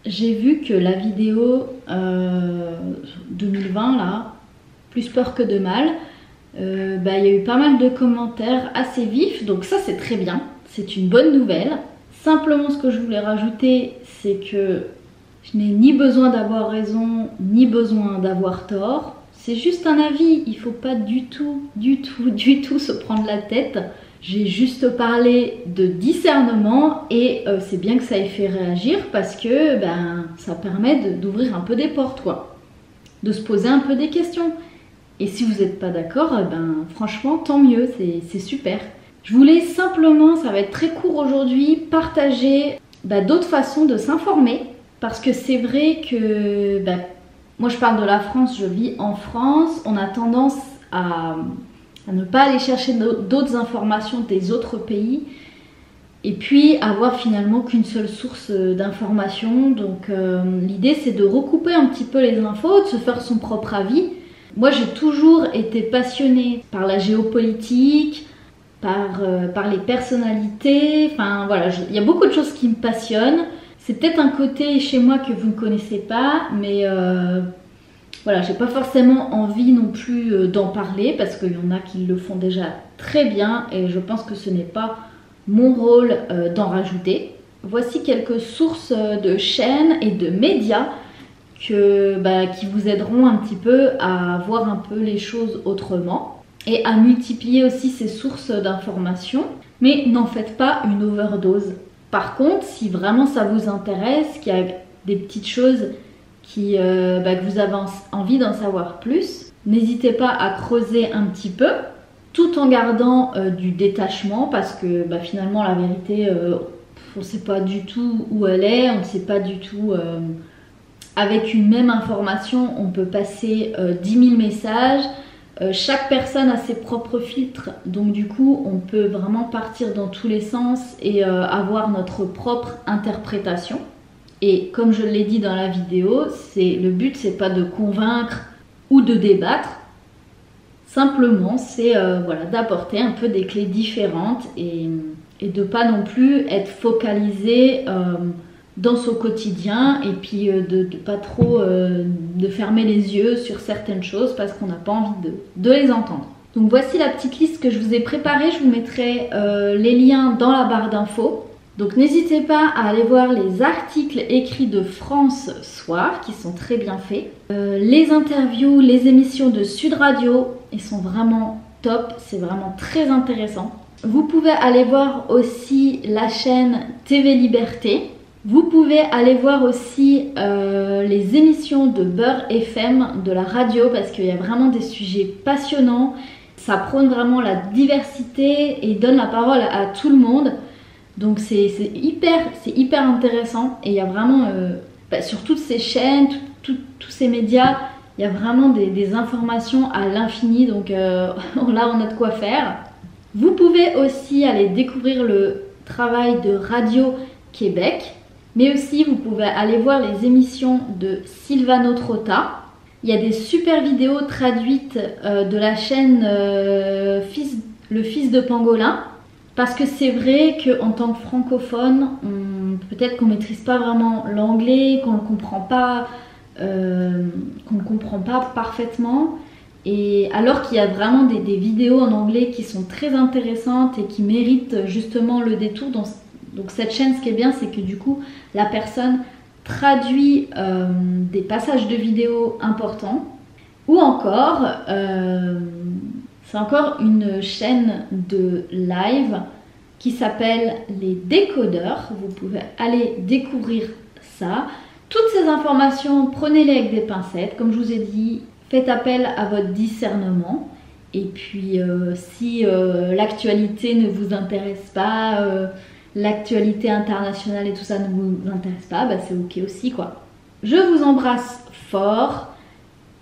j'ai vu que la vidéo 2020 là, plus peur que de mal, il y a eu pas mal de commentaires assez vifs, donc ça c'est très bien, c'est une bonne nouvelle. Simplement ce que je voulais rajouter, c'est que je n'ai ni besoin d'avoir raison, ni besoin d'avoir tort. C'est juste un avis, il ne faut pas du tout se prendre la tête. J'ai juste parlé de discernement et c'est bien que ça ait fait réagir parce que ça permet d'ouvrir un peu des portes, quoi. De se poser un peu des questions. Et si vous n'êtes pas d'accord, franchement, tant mieux, c'est super. Je voulais simplement, ça va être très court aujourd'hui, partager d'autres façons de s'informer. Parce que c'est vrai que, moi je parle de la France, je vis en France, on a tendance à ne pas aller chercher d'autres informations des autres pays et puis avoir finalement qu'une seule source d'information. Donc l'idée c'est de recouper un petit peu les infos, de se faire son propre avis. Moi j'ai toujours été passionnée par la géopolitique, par les personnalités, enfin voilà, il y a beaucoup de choses qui me passionnent. C'est peut-être un côté chez moi que vous ne connaissez pas, mais voilà, j'ai pas forcément envie non plus d'en parler parce qu'il y en a qui le font déjà très bien et je pense que ce n'est pas mon rôle d'en rajouter. Voici quelques sources de chaînes et de médias qui vous aideront un petit peu à voir un peu les choses autrement et à multiplier aussi ces sources d'informations. Mais n'en faites pas une overdose. Par contre, si vraiment ça vous intéresse, qu'il y a des petites choses que vous avez envie d'en savoir plus, n'hésitez pas à creuser un petit peu, tout en gardant du détachement, parce que finalement la vérité, on ne sait pas du tout où elle est, on ne sait pas du tout... avec une même information, on peut passer 10 000 messages. Chaque personne a ses propres filtres, donc du coup on peut vraiment partir dans tous les sens et avoir notre propre interprétation. Et comme je l'ai dit dans la vidéo, le but c'est pas de convaincre ou de débattre, simplement c'est d'apporter un peu des clés différentes et de pas non plus être focalisé dans son quotidien et puis de pas trop de fermer les yeux sur certaines choses parce qu'on n'a pas envie de les entendre. Donc voici la petite liste que je vous ai préparée, je vous mettrai les liens dans la barre d'infos. Donc n'hésitez pas à aller voir les articles écrits de France Soir qui sont très bien faits. Les interviews, les émissions de Sud Radio, ils sont vraiment top, c'est vraiment très intéressant. Vous pouvez aller voir aussi la chaîne TV Liberté. Vous pouvez aller voir aussi les émissions de Beurre FM, de la radio, parce qu'il y a vraiment des sujets passionnants. Ça prône vraiment la diversité et donne la parole à tout le monde. Donc c'est hyper intéressant. Et il y a vraiment, sur toutes ces chaînes, tous ces médias, il y a vraiment des informations à l'infini. Donc là, on a de quoi faire. Vous pouvez aussi aller découvrir le travail de Radio Québec. Mais aussi, vous pouvez aller voir les émissions de Silvano Trotta. Il y a des super vidéos traduites de la chaîne Le Fils de Pangolin. Parce que c'est vrai qu'en tant que francophone, peut-être qu'on ne maîtrise pas vraiment l'anglais, qu'on ne le comprend pas parfaitement. Et alors qu'il y a vraiment des vidéos en anglais qui sont très intéressantes et qui méritent justement le détour. Donc cette chaîne, ce qui est bien, c'est que du coup, la personne traduit des passages de vidéos importants. Ou encore, c'est encore une chaîne de live qui s'appelle Les Décodeurs. Vous pouvez aller découvrir ça. Toutes ces informations, prenez-les avec des pincettes. Comme je vous ai dit, faites appel à votre discernement. Et puis, si l'actualité ne vous intéresse pas... l'actualité internationale et tout ça ne vous intéresse pas, c'est ok aussi quoi. Je vous embrasse fort,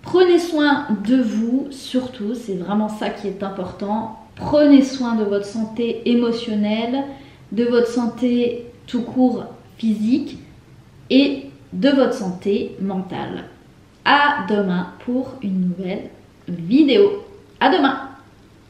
prenez soin de vous surtout, c'est vraiment ça qui est important. Prenez soin de votre santé émotionnelle, de votre santé tout court physique et de votre santé mentale. À demain pour une nouvelle vidéo. À demain!